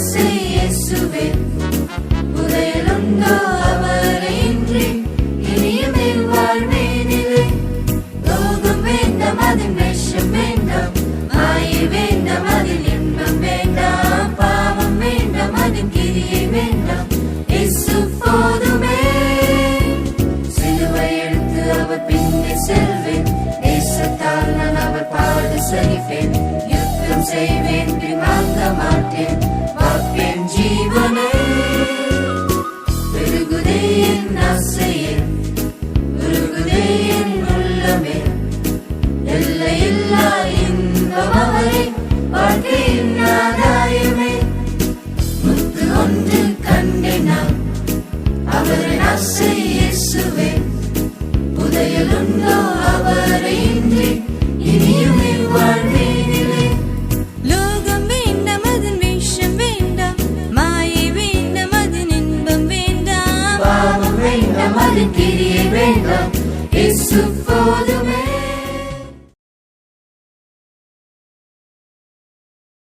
ஆசை இயேசுவே புதையலுண்டோ அவரை இன்றி இனியுமே வாழ்வேனிலே லோகம் வேண்டாம் அதில் வேஷம் வேண்டாம் மாயை வேண்டாம் அதில் இன்பம் வேண்டாம் பாவம் வேண்டாம் அதில் கிரியை வேண்டாம் இயேசு போதுமே சிலுவை எடுத்து அவர் பின்னே செல்வேன் நேசத்தால் நான் அவர் பாடு சரிப்பேன் யுத்தம் செய்வேன் பின்வாங்க மாட்டேன்